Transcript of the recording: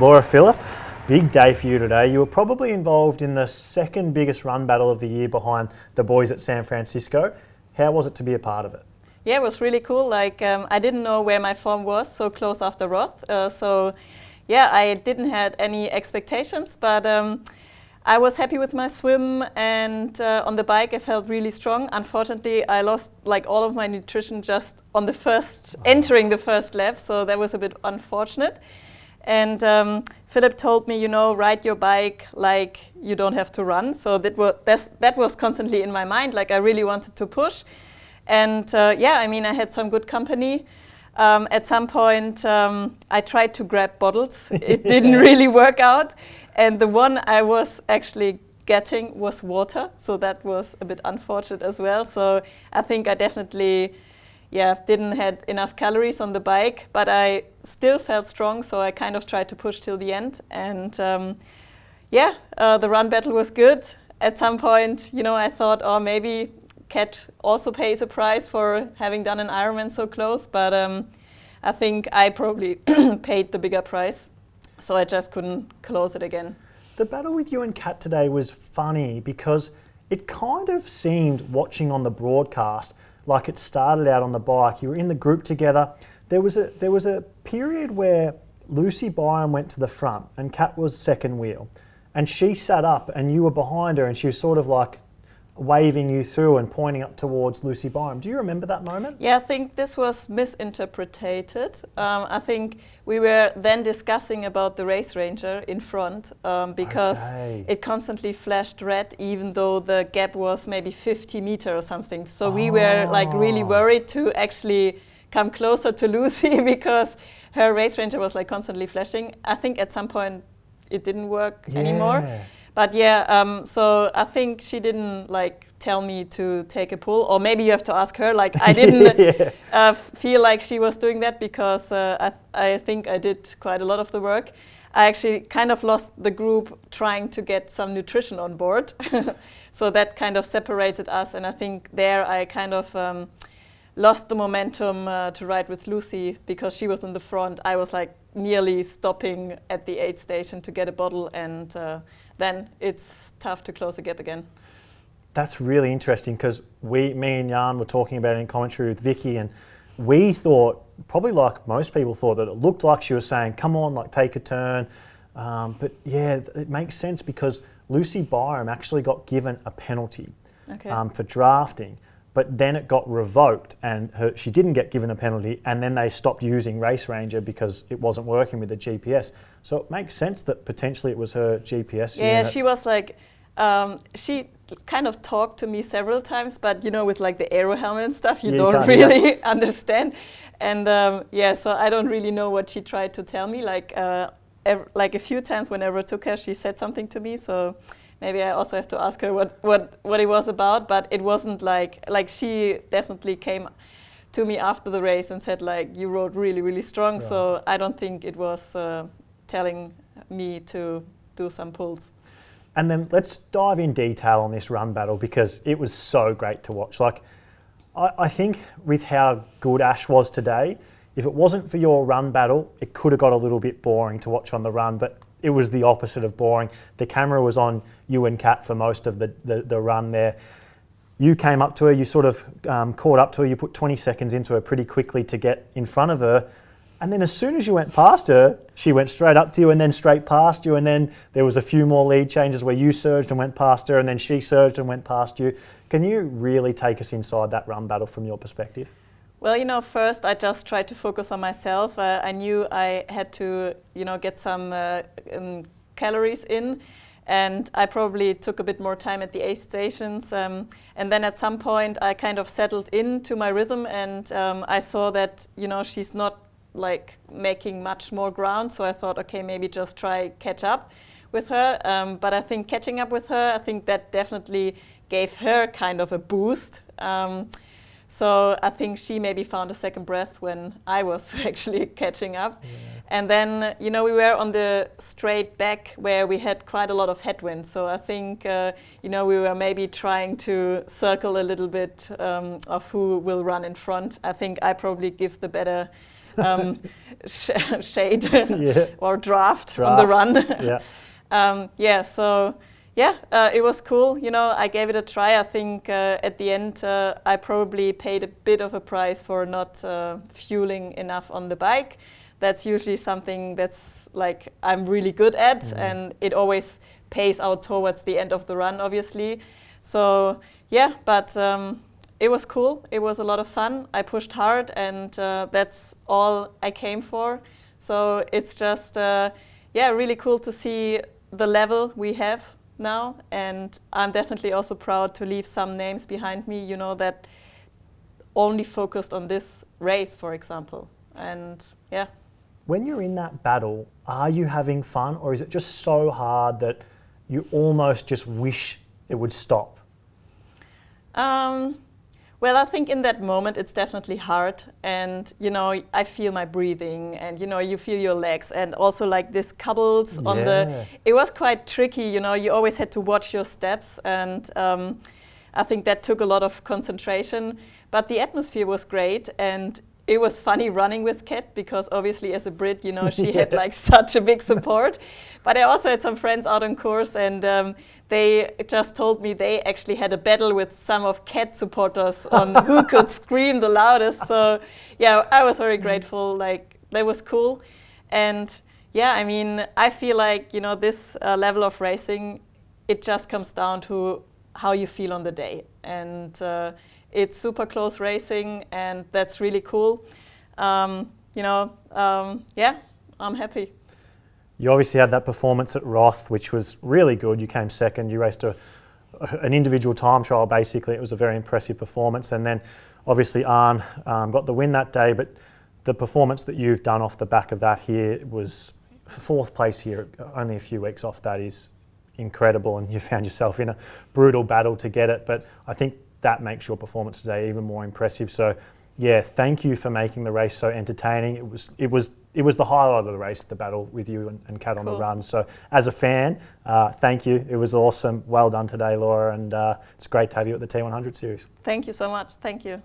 Laura, Philipp, big day for you today. You were probably involved in the second biggest run battle of the year behind the boys at San Francisco. How was it to be a part of it? Yeah, it was really cool. I didn't know where my form was so close after Roth. I didn't had any expectations, but I was happy with my swim, and on the bike I felt really strong. Unfortunately, I lost all of my nutrition just on the entering the first lap, so that was a bit unfortunate. And Philipp told me, ride your bike like you don't have to run. So that was constantly in my mind. I really wanted to push. And I had some good company. At some point, I tried to grab bottles. It didn't really work out. And the one I was actually getting was water. So that was a bit unfortunate as well. So I think I definitely didn't had enough calories on the bike, but I still felt strong, so I kind of tried to push till the end. And the run battle was good. At some point, I thought, oh, maybe Kat also pays a prize for having done an Ironman so close, but I think I probably paid the bigger price, so I just couldn't close it again. The battle with you and Kat today was funny because it kind of seemed, watching on the broadcast, like it started out on the bike. You were in the group together. There was a period where Lucy Byram went to the front and Kat was second wheel, and she sat up and you were behind her and she was sort of like waving you through and pointing up towards Lucy Byram. Do you remember that moment? Yeah, I think this was misinterpreted. I think we were then discussing about the race ranger in front because it constantly flashed red, even though the gap was maybe 50 meters or something. So we were really worried to actually come closer to Lucy because her race ranger was constantly flashing. I think at some point it didn't work anymore. But so I think she didn't tell me to take a pull, or maybe you have to ask her. I didn't feel like she was doing that because I think I did quite a lot of the work. I actually kind of lost the group trying to get some nutrition on board. So that kind of separated us, and I think there I kind of lost the momentum to ride with Lucy because she was in the front. I was nearly stopping at the aid station to get a bottle, and then it's tough to close the gap again. That's really interesting because me and Jan were talking about it in commentary with Vicky, and we thought, probably like most people thought, that it looked like she was saying, come on, take a turn. But yeah, it makes sense because Lucy Byram actually got given a penalty for drafting, but then it got revoked and she didn't get given a penalty, and then they stopped using Race Ranger because it wasn't working with the GPS. So it makes sense that potentially it was her GPS unit. Yeah, she was she kind of talked to me several times, but with the aero helmet and stuff, you don't really understand. And so I don't really know what she tried to tell me. A few times whenever I took her, she said something to me, so maybe I also have to ask her what it was about. But it wasn't she definitely came to me after the race and said you rode really, really strong. Yeah. So I don't think it was telling me to do some pulls. And then let's dive in detail on this run battle because it was so great to watch. I think with how good Ash was today, if it wasn't for your run battle, it could have got a little bit boring to watch on the run, but it was the opposite of boring. The camera was on you and Kat for most of the run there. You came up to her, you sort of caught up to her, you put 20 seconds into her pretty quickly to get in front of her. And then as soon as you went past her, she went straight up to you and then straight past you. And then there was a few more lead changes where you surged and went past her, and then she surged and went past you. Can you really take us inside that run battle from your perspective? Well, first I just tried to focus on myself. I knew I had to, get some calories in, and I probably took a bit more time at the aid stations. And then at some point I kind of settled into my rhythm, and I saw that, she's not making much more ground. So I thought, okay, maybe just try catch up with her. But I think catching up with her, I think that definitely gave her kind of a boost. So I think she maybe found a second breath when I was actually catching up. Yeah. And then, we were on the straight back where we had quite a lot of headwind. So I think, we were maybe trying to circle a little bit of who will run in front. I think I probably give the better shade Yeah. or draft on the run. Yeah. So it was cool. You know, I gave it a try. I think at the end I probably paid a bit of a price for not fueling enough on the bike. That's usually something that's like I'm really good at, and it always pays out towards the end of the run, obviously. So yeah, but it was cool. It was a lot of fun. I pushed hard, and that's all I came for. So it's just really cool to see the level we have now, and I'm definitely also proud to leave some names behind me, you know, that only focused on this race, for example. And yeah. When you're in that battle, are you having fun, or is it just so hard that you almost just wish it would stop? Well, I think in that moment it's definitely hard, and you know, I feel my breathing, and you know, you feel your legs, and also like this cobbles on the. It was quite tricky, you know. You always had to watch your steps, and I think that took a lot of concentration. But the atmosphere was great, and it was funny running with Kat because obviously as a Brit, you know, she had like such a big support. But I also had some friends out on course, and they just told me they actually had a battle with some of Kat supporters on who could scream the loudest. So yeah, I was very grateful. Like that was cool. And yeah, I mean, I feel like, you know, this level of racing, it just comes down to how you feel on the day. And it's super close racing, and that's really cool. Yeah, I'm happy. You obviously had that performance at Roth, which was really good. You came second. You raced an individual time trial, basically. It was a very impressive performance. And then obviously Arne got the win that day, but the performance that you've done off the back of that here was fourth place here, only a few weeks off that, is incredible. And you found yourself in a brutal battle to get it. But I think that makes your performance today even more impressive. So yeah, thank you for making the race so entertaining. It was the highlight of the race, the battle with you and Kat on the run. So as a fan, thank you. It was awesome. Well done today, Laura, and it's great to have you at the T100 series. Thank you so much. Thank you.